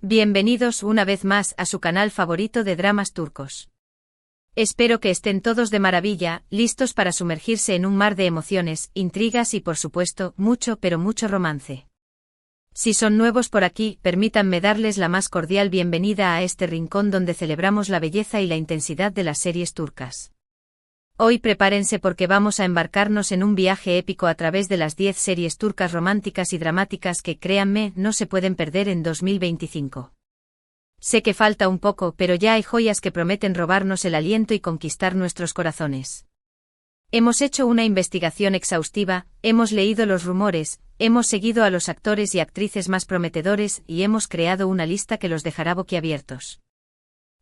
Bienvenidos una vez más a su canal favorito de dramas turcos. Espero que estén todos de maravilla, listos para sumergirse en un mar de emociones, intrigas y por supuesto, mucho pero mucho romance. Si son nuevos por aquí, permítanme darles la más cordial bienvenida a este rincón donde celebramos la belleza y la intensidad de las series turcas. Hoy prepárense porque vamos a embarcarnos en un viaje épico a través de las 10 series turcas románticas y dramáticas que, créanme, no se pueden perder en 2025. Sé que falta un poco, pero ya hay joyas que prometen robarnos el aliento y conquistar nuestros corazones. Hemos hecho una investigación exhaustiva, hemos leído los rumores, hemos seguido a los actores y actrices más prometedores y hemos creado una lista que los dejará boquiabiertos.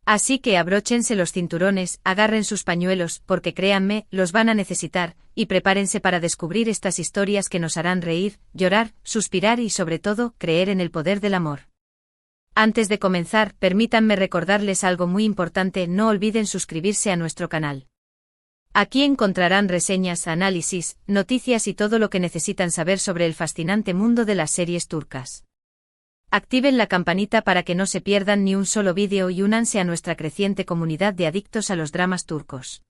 Así que abróchense los cinturones, agarren sus pañuelos, porque créanme, los van a necesitar, y prepárense para descubrir estas historias que nos harán reír, llorar, suspirar y sobre todo, creer en el poder del amor. Antes de comenzar, permítanme recordarles algo muy importante: no olviden suscribirse a nuestro canal. Aquí encontrarán reseñas, análisis, noticias y todo lo que necesitan saber sobre el fascinante mundo de las series turcas. Activen la campanita para que no se pierdan ni un solo vídeo y únanse a nuestra creciente comunidad de adictos a los dramas turcos.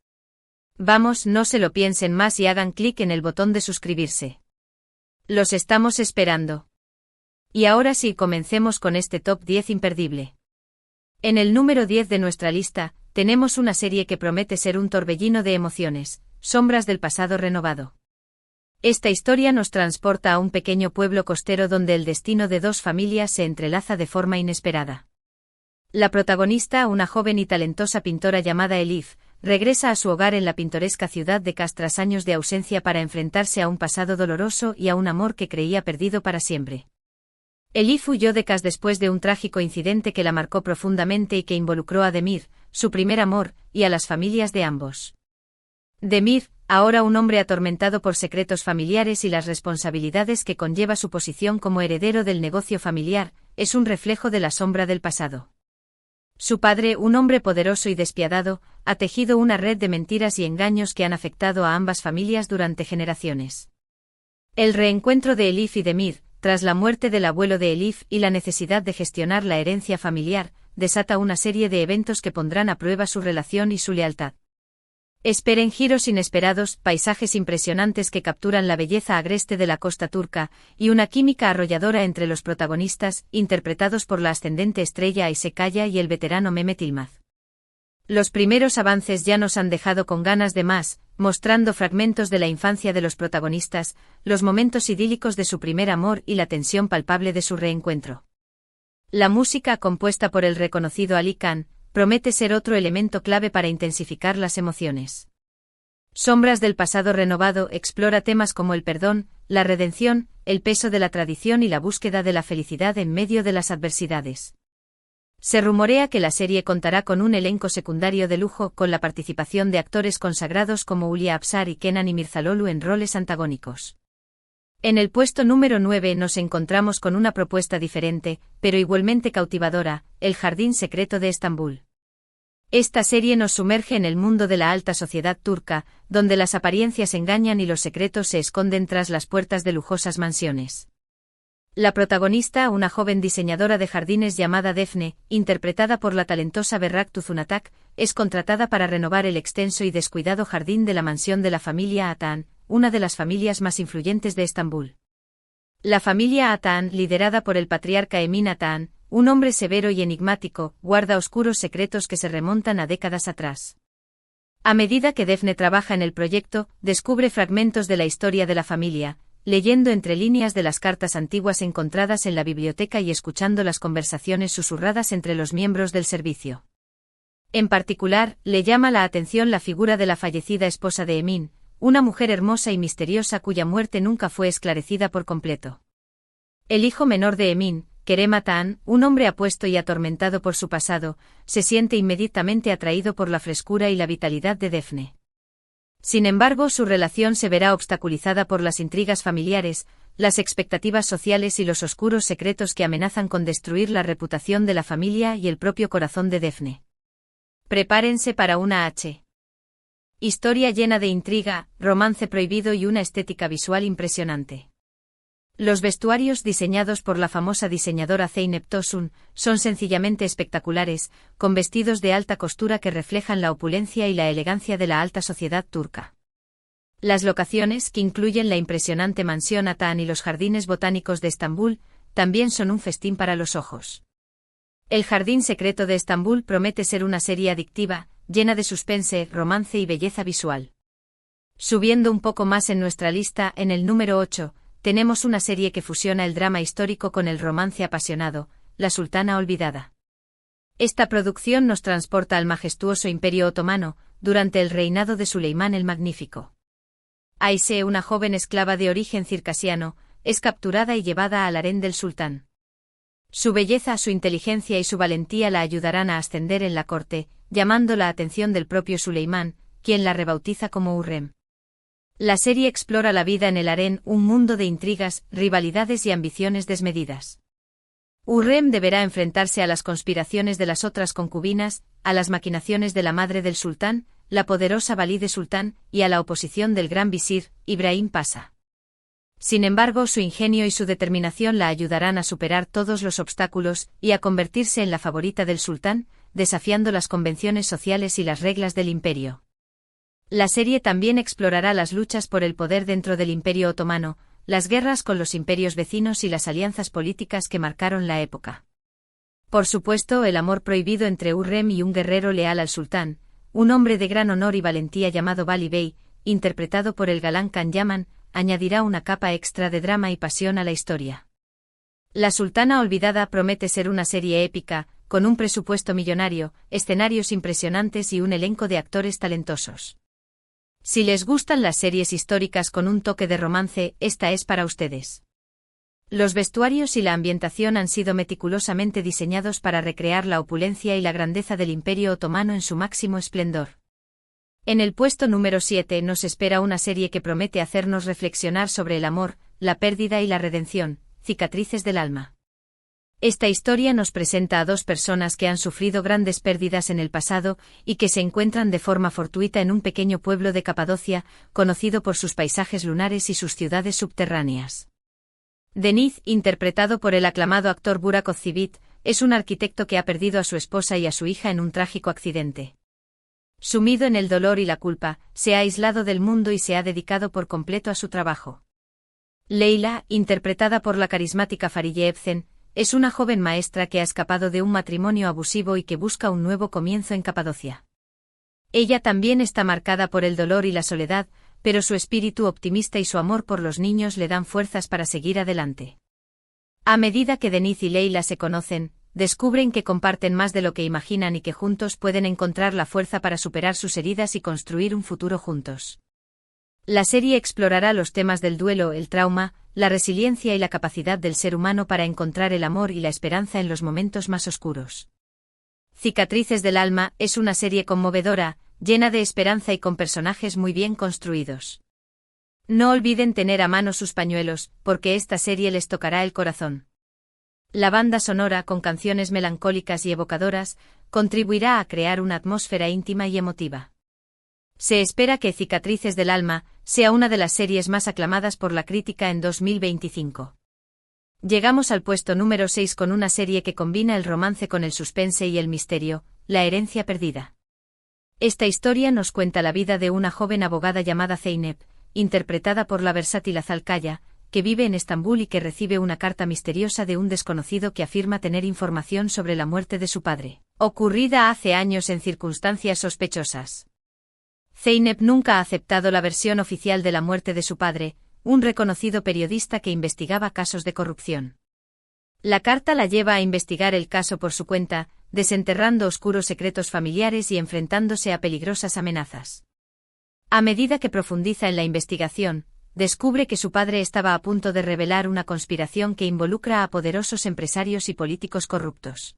Vamos, no se lo piensen más y hagan clic en el botón de suscribirse. Los estamos esperando. Y ahora sí, comencemos con este top 10 imperdible. En el número 10 de nuestra lista, tenemos una serie que promete ser un torbellino de emociones, Sombras del pasado renovado. Esta historia nos transporta a un pequeño pueblo costero donde el destino de dos familias se entrelaza de forma inesperada. La protagonista, una joven y talentosa pintora llamada Elif, regresa a su hogar en la pintoresca ciudad de Kars tras años de ausencia para enfrentarse a un pasado doloroso y a un amor que creía perdido para siempre. Elif huyó de Kars después de un trágico incidente que la marcó profundamente y que involucró a Demir, su primer amor, y a las familias de ambos. Demir, ahora un hombre atormentado por secretos familiares y las responsabilidades que conlleva su posición como heredero del negocio familiar, es un reflejo de la sombra del pasado. Su padre, un hombre poderoso y despiadado, ha tejido una red de mentiras y engaños que han afectado a ambas familias durante generaciones. El reencuentro de Elif y Demir, tras la muerte del abuelo de Elif y la necesidad de gestionar la herencia familiar, desata una serie de eventos que pondrán a prueba su relación y su lealtad. Esperen giros inesperados, paisajes impresionantes que capturan la belleza agreste de la costa turca, y una química arrolladora entre los protagonistas, interpretados por la ascendente estrella Ayse Kaya y el veterano Mehmet Yılmaz. Los primeros avances ya nos han dejado con ganas de más, mostrando fragmentos de la infancia de los protagonistas, los momentos idílicos de su primer amor y la tensión palpable de su reencuentro. La música, compuesta por el reconocido Ali Khan, promete ser otro elemento clave para intensificar las emociones. Sombras del pasado renovado explora temas como el perdón, la redención, el peso de la tradición y la búsqueda de la felicidad en medio de las adversidades. Se rumorea que la serie contará con un elenco secundario de lujo, con la participación de actores consagrados como Hülya Avşar y Kenan İmirzalıoğlu en roles antagónicos. En el puesto número 9 nos encontramos con una propuesta diferente, pero igualmente cautivadora, El jardín secreto de Estambul. Esta serie nos sumerge en el mundo de la alta sociedad turca, donde las apariencias engañan y los secretos se esconden tras las puertas de lujosas mansiones. La protagonista, una joven diseñadora de jardines llamada Defne, interpretada por la talentosa Berrak Tuzunatac, es contratada para renovar el extenso y descuidado jardín de la mansión de la familia Atahan, una de las familias más influyentes de Estambul. La familia Atahan, liderada por el patriarca Emin Atahan, un hombre severo y enigmático, guarda oscuros secretos que se remontan a décadas atrás. A medida que Defne trabaja en el proyecto, descubre fragmentos de la historia de la familia, leyendo entre líneas de las cartas antiguas encontradas en la biblioteca y escuchando las conversaciones susurradas entre los miembros del servicio. En particular, le llama la atención la figura de la fallecida esposa de Emin, una mujer hermosa y misteriosa cuya muerte nunca fue esclarecida por completo. El hijo menor de Emin, Kerem Atahan, un hombre apuesto y atormentado por su pasado, se siente inmediatamente atraído por la frescura y la vitalidad de Defne. Sin embargo, su relación se verá obstaculizada por las intrigas familiares, las expectativas sociales y los oscuros secretos que amenazan con destruir la reputación de la familia y el propio corazón de Defne. Prepárense para una historia llena de intriga, romance prohibido y una estética visual impresionante. Los vestuarios diseñados por la famosa diseñadora Zeynep Tosun son sencillamente espectaculares, con vestidos de alta costura que reflejan la opulencia y la elegancia de la alta sociedad turca. Las locaciones, que incluyen la impresionante mansión Atan y los jardines botánicos de Estambul, también son un festín para los ojos. El Jardín Secreto de Estambul promete ser una serie adictiva, llena de suspense, romance y belleza visual. Subiendo un poco más en nuestra lista, en el número 8, tenemos una serie que fusiona el drama histórico con el romance apasionado, La Sultana Olvidada. Esta producción nos transporta al majestuoso Imperio Otomano, durante el reinado de Suleimán el Magnífico. Aisé, una joven esclava de origen circasiano, es capturada y llevada al harén del sultán. Su belleza, su inteligencia y su valentía la ayudarán a ascender en la corte, llamando la atención del propio Suleimán, quien la rebautiza como Hurrem. La serie explora la vida en el harén, un mundo de intrigas, rivalidades y ambiciones desmedidas. Hurrem deberá enfrentarse a las conspiraciones de las otras concubinas, a las maquinaciones de la madre del sultán, la poderosa Valide Sultán, y a la oposición del gran visir, Ibrahim Pasha. Sin embargo, su ingenio y su determinación la ayudarán a superar todos los obstáculos y a convertirse en la favorita del sultán, desafiando las convenciones sociales y las reglas del imperio. La serie también explorará las luchas por el poder dentro del Imperio Otomano, las guerras con los imperios vecinos y las alianzas políticas que marcaron la época. Por supuesto, el amor prohibido entre Hurrem y un guerrero leal al sultán, un hombre de gran honor y valentía llamado Bali Bey, interpretado por el galán Khan Yaman, añadirá una capa extra de drama y pasión a la historia. La Sultana Olvidada promete ser una serie épica, con un presupuesto millonario, escenarios impresionantes y un elenco de actores talentosos. Si les gustan las series históricas con un toque de romance, esta es para ustedes. Los vestuarios y la ambientación han sido meticulosamente diseñados para recrear la opulencia y la grandeza del Imperio Otomano en su máximo esplendor. En el puesto número 7 nos espera una serie que promete hacernos reflexionar sobre el amor, la pérdida y la redención, Cicatrices del alma. Esta historia nos presenta a dos personas que han sufrido grandes pérdidas en el pasado y que se encuentran de forma fortuita en un pequeño pueblo de Capadocia, conocido por sus paisajes lunares y sus ciudades subterráneas. Deniz, interpretado por el aclamado actor Burak Özçivit, es un arquitecto que ha perdido a su esposa y a su hija en un trágico accidente. Sumido en el dolor y la culpa, se ha aislado del mundo y se ha dedicado por completo a su trabajo. Leila, interpretada por la carismática Fariye Evcen, es una joven maestra que ha escapado de un matrimonio abusivo y que busca un nuevo comienzo en Capadocia. Ella también está marcada por el dolor y la soledad, pero su espíritu optimista y su amor por los niños le dan fuerzas para seguir adelante. A medida que Deniz y Leila se conocen, descubren que comparten más de lo que imaginan y que juntos pueden encontrar la fuerza para superar sus heridas y construir un futuro juntos. La serie explorará los temas del duelo, el trauma, la resiliencia y la capacidad del ser humano para encontrar el amor y la esperanza en los momentos más oscuros. Cicatrices del alma es una serie conmovedora, llena de esperanza y con personajes muy bien construidos. No olviden tener a mano sus pañuelos, porque esta serie les tocará el corazón. La banda sonora, con canciones melancólicas y evocadoras, contribuirá a crear una atmósfera íntima y emotiva. Se espera que Cicatrices del alma sea una de las series más aclamadas por la crítica en 2025. Llegamos al puesto número 6 con una serie que combina el romance con el suspense y el misterio, La herencia perdida. Esta historia nos cuenta la vida de una joven abogada llamada Zeynep, interpretada por la versátil Hazal Kaya, que vive en Estambul y que recibe una carta misteriosa de un desconocido que afirma tener información sobre la muerte de su padre, ocurrida hace años en circunstancias sospechosas. Zeynep nunca ha aceptado la versión oficial de la muerte de su padre, un reconocido periodista que investigaba casos de corrupción. La carta la lleva a investigar el caso por su cuenta, desenterrando oscuros secretos familiares y enfrentándose a peligrosas amenazas. A medida que profundiza en la investigación, descubre que su padre estaba a punto de revelar una conspiración que involucra a poderosos empresarios y políticos corruptos.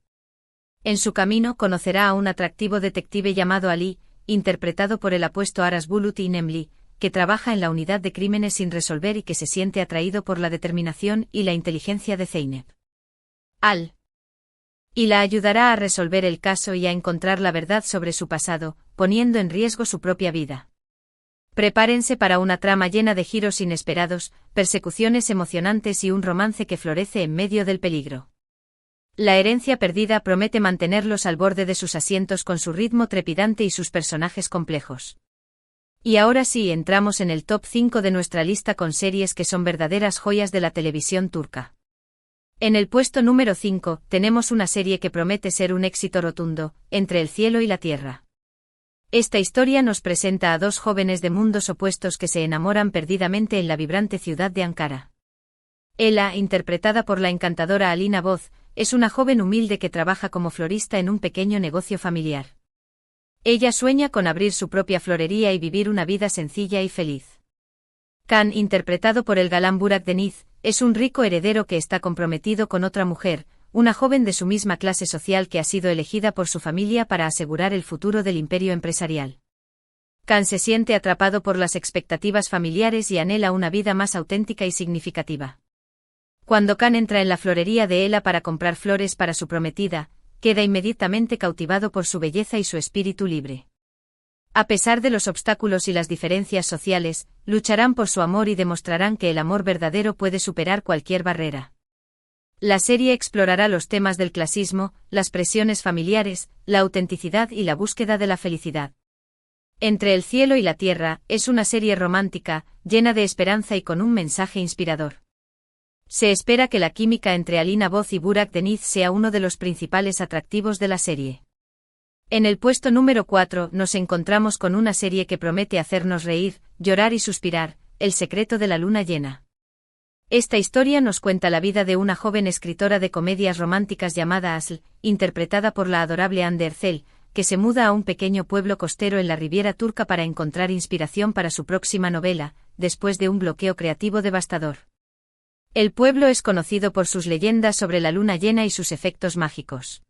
En su camino conocerá a un atractivo detective llamado Ali, interpretado por el apuesto Aras Bulut Inemli, que trabaja en la unidad de crímenes sin resolver y que se siente atraído por la determinación y la inteligencia de Zeynep. Y la ayudará a resolver el caso y a encontrar la verdad sobre su pasado, poniendo en riesgo su propia vida. Prepárense para una trama llena de giros inesperados, persecuciones emocionantes y un romance que florece en medio del peligro. La herencia perdida promete mantenerlos al borde de sus asientos con su ritmo trepidante y sus personajes complejos. Y ahora sí, entramos en el top 5 de nuestra lista con series que son verdaderas joyas de la televisión turca. En el puesto número 5, tenemos una serie que promete ser un éxito rotundo, Entre el cielo y la tierra. Esta historia nos presenta a dos jóvenes de mundos opuestos que se enamoran perdidamente en la vibrante ciudad de Ankara. Ela, interpretada por la encantadora Alina Boz, es una joven humilde que trabaja como florista en un pequeño negocio familiar. Ella sueña con abrir su propia florería y vivir una vida sencilla y feliz. Can, interpretado por el galán Burak Deniz, es un rico heredero que está comprometido con otra mujer, una joven de su misma clase social que ha sido elegida por su familia para asegurar el futuro del imperio empresarial. Can se siente atrapado por las expectativas familiares y anhela una vida más auténtica y significativa. Cuando Can entra en la florería de Ela para comprar flores para su prometida, queda inmediatamente cautivado por su belleza y su espíritu libre. A pesar de los obstáculos y las diferencias sociales, lucharán por su amor y demostrarán que el amor verdadero puede superar cualquier barrera. La serie explorará los temas del clasismo, las presiones familiares, la autenticidad y la búsqueda de la felicidad. Entre el cielo y la tierra es una serie romántica, llena de esperanza y con un mensaje inspirador. Se espera que la química entre Alina Boz y Burak Deniz sea uno de los principales atractivos de la serie. En el puesto número 4 nos encontramos con una serie que promete hacernos reír, llorar y suspirar, El secreto de la luna llena. Esta historia nos cuenta la vida de una joven escritora de comedias románticas llamada Asl, interpretada por la adorable Hande Erçel, que se muda a un pequeño pueblo costero en la Riviera turca para encontrar inspiración para su próxima novela, después de un bloqueo creativo devastador. El pueblo es conocido por sus leyendas sobre la luna llena y sus efectos mágicos.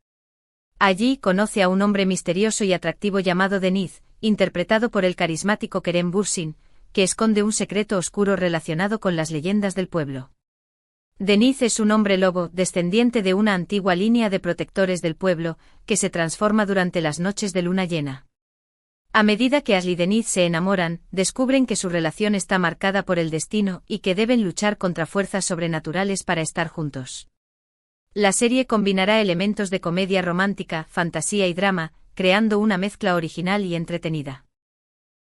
Allí conoce a un hombre misterioso y atractivo llamado Deniz, interpretado por el carismático Kerem Bürsin, que esconde un secreto oscuro relacionado con las leyendas del pueblo. Deniz es un hombre lobo, descendiente de una antigua línea de protectores del pueblo, que se transforma durante las noches de luna llena. A medida que Asl y Deniz se enamoran, descubren que su relación está marcada por el destino y que deben luchar contra fuerzas sobrenaturales para estar juntos. La serie combinará elementos de comedia romántica, fantasía y drama, creando una mezcla original y entretenida.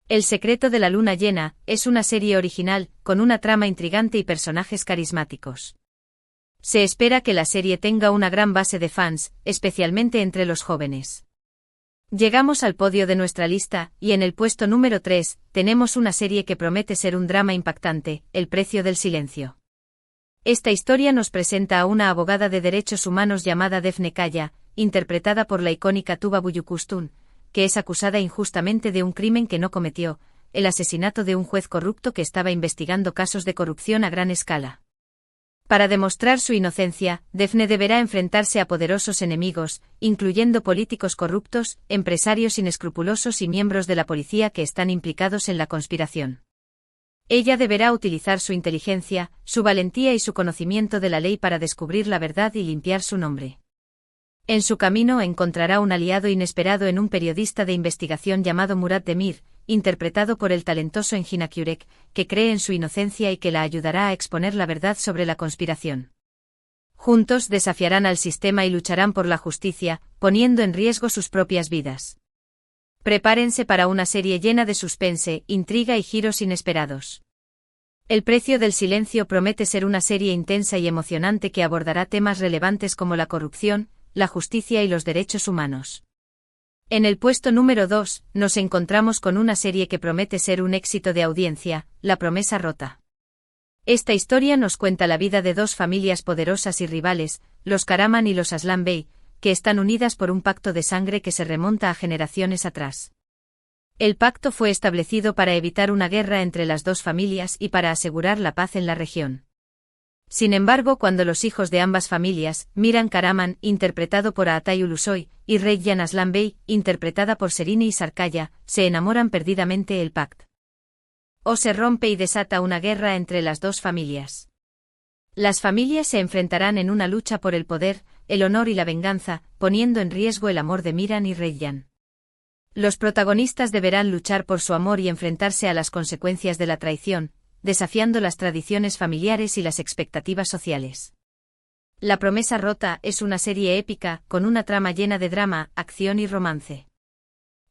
El secreto de la luna llena es una serie original, con una trama intrigante y personajes carismáticos. Se espera que la serie tenga una gran base de fans, especialmente entre los jóvenes. Llegamos al podio de nuestra lista, y en el puesto número 3, tenemos una serie que promete ser un drama impactante, El precio del silencio. Esta historia nos presenta a una abogada de derechos humanos llamada Defne Kaya, interpretada por la icónica Tuba Büyüküstün, que es acusada injustamente de un crimen que no cometió, el asesinato de un juez corrupto que estaba investigando casos de corrupción a gran escala. Para demostrar su inocencia, Defne deberá enfrentarse a poderosos enemigos, incluyendo políticos corruptos, empresarios inescrupulosos y miembros de la policía que están implicados en la conspiración. Ella deberá utilizar su inteligencia, su valentía y su conocimiento de la ley para descubrir la verdad y limpiar su nombre. En su camino encontrará un aliado inesperado en un periodista de investigación llamado Murat Demir, interpretado por el talentoso Engin Akyurek, que cree en su inocencia y que la ayudará a exponer la verdad sobre la conspiración. Juntos desafiarán al sistema y lucharán por la justicia, poniendo en riesgo sus propias vidas. Prepárense para una serie llena de suspense, intriga y giros inesperados. El precio del silencio promete ser una serie intensa y emocionante que abordará temas relevantes como la corrupción, la justicia y los derechos humanos. En el puesto número 2, nos encontramos con una serie que promete ser un éxito de audiencia, La promesa rota. Esta historia nos cuenta la vida de dos familias poderosas y rivales, los Karaman y los Aslan Bey, que están unidas por un pacto de sangre que se remonta a generaciones atrás. El pacto fue establecido para evitar una guerra entre las dos familias y para asegurar la paz en la región. Sin embargo, cuando los hijos de ambas familias, Miran Karaman, interpretado por Atay Ulusoy, y Reyyan Aslan Bey, interpretada por Serine Sarkaya, se enamoran perdidamente, el pacto se rompe y desata una guerra entre las dos familias. Las familias se enfrentarán en una lucha por el poder, el honor y la venganza, poniendo en riesgo el amor de Miran y Reyyan. Los protagonistas deberán luchar por su amor y enfrentarse a las consecuencias de la traición, desafiando las tradiciones familiares y las expectativas sociales. La promesa rota es una serie épica, con una trama llena de drama, acción y romance.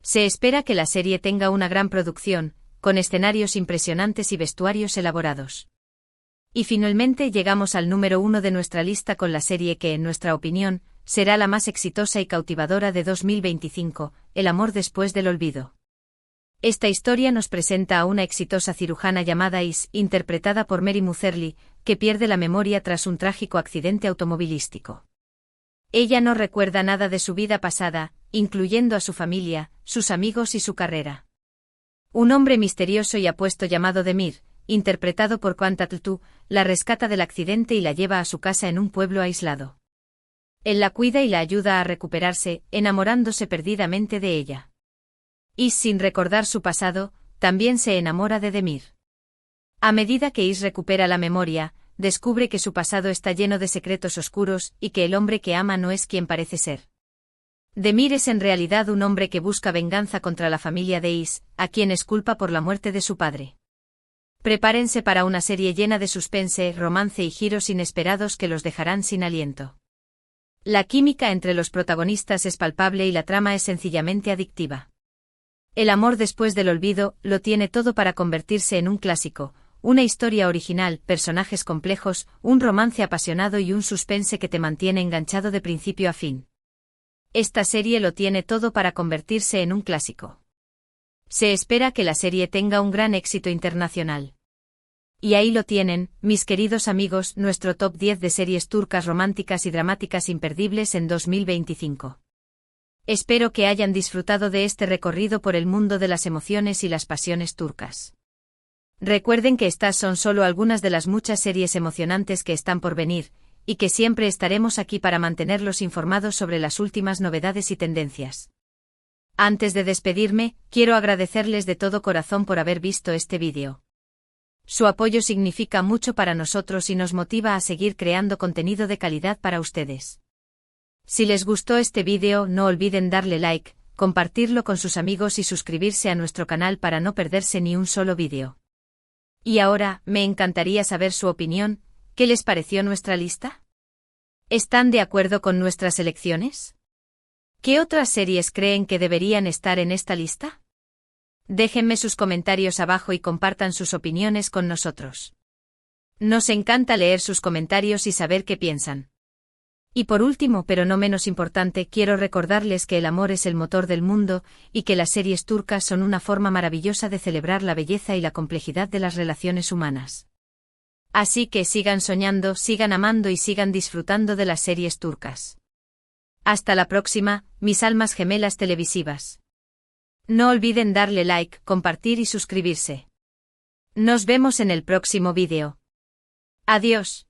Se espera que la serie tenga una gran producción, con escenarios impresionantes y vestuarios elaborados. Y finalmente llegamos al número 1 de nuestra lista con la serie que, en nuestra opinión, será la más exitosa y cautivadora de 2025, El amor después del olvido. Esta historia nos presenta a una exitosa cirujana llamada Is, interpretada por Mary Mutherly, que pierde la memoria tras un trágico accidente automovilístico. Ella no recuerda nada de su vida pasada, incluyendo a su familia, sus amigos y su carrera. Un hombre misterioso y apuesto llamado Demir, interpretado por Quantatl, la rescata del accidente y la lleva a su casa en un pueblo aislado. Él la cuida y la ayuda a recuperarse, enamorándose perdidamente de ella. Is, sin recordar su pasado, también se enamora de Demir. A medida que Is recupera la memoria, descubre que su pasado está lleno de secretos oscuros y que el hombre que ama no es quien parece ser. Demir es en realidad un hombre que busca venganza contra la familia de Is, a quienes culpa por la muerte de su padre. Prepárense para una serie llena de suspense, romance y giros inesperados que los dejarán sin aliento. La química entre los protagonistas es palpable y la trama es sencillamente adictiva. El amor después del olvido lo tiene todo para convertirse en un clásico, una historia original, personajes complejos, un romance apasionado y un suspense que te mantiene enganchado de principio a fin. Esta serie lo tiene todo para convertirse en un clásico. Se espera que la serie tenga un gran éxito internacional. Y ahí lo tienen, mis queridos amigos, nuestro top 10 de series turcas románticas y dramáticas imperdibles en 2025. Espero que hayan disfrutado de este recorrido por el mundo de las emociones y las pasiones turcas. Recuerden que estas son solo algunas de las muchas series emocionantes que están por venir, y que siempre estaremos aquí para mantenerlos informados sobre las últimas novedades y tendencias. Antes de despedirme, quiero agradecerles de todo corazón por haber visto este vídeo. Su apoyo significa mucho para nosotros y nos motiva a seguir creando contenido de calidad para ustedes. Si les gustó este vídeo, no olviden darle like, compartirlo con sus amigos y suscribirse a nuestro canal para no perderse ni un solo vídeo. Y ahora, me encantaría saber su opinión, ¿qué les pareció nuestra lista? ¿Están de acuerdo con nuestras elecciones? ¿Qué otras series creen que deberían estar en esta lista? Déjenme sus comentarios abajo y compartan sus opiniones con nosotros. Nos encanta leer sus comentarios y saber qué piensan. Y por último, pero no menos importante, quiero recordarles que el amor es el motor del mundo, y que las series turcas son una forma maravillosa de celebrar la belleza y la complejidad de las relaciones humanas. Así que sigan soñando, sigan amando y sigan disfrutando de las series turcas. Hasta la próxima, mis almas gemelas televisivas. No olviden darle like, compartir y suscribirse. Nos vemos en el próximo vídeo. Adiós.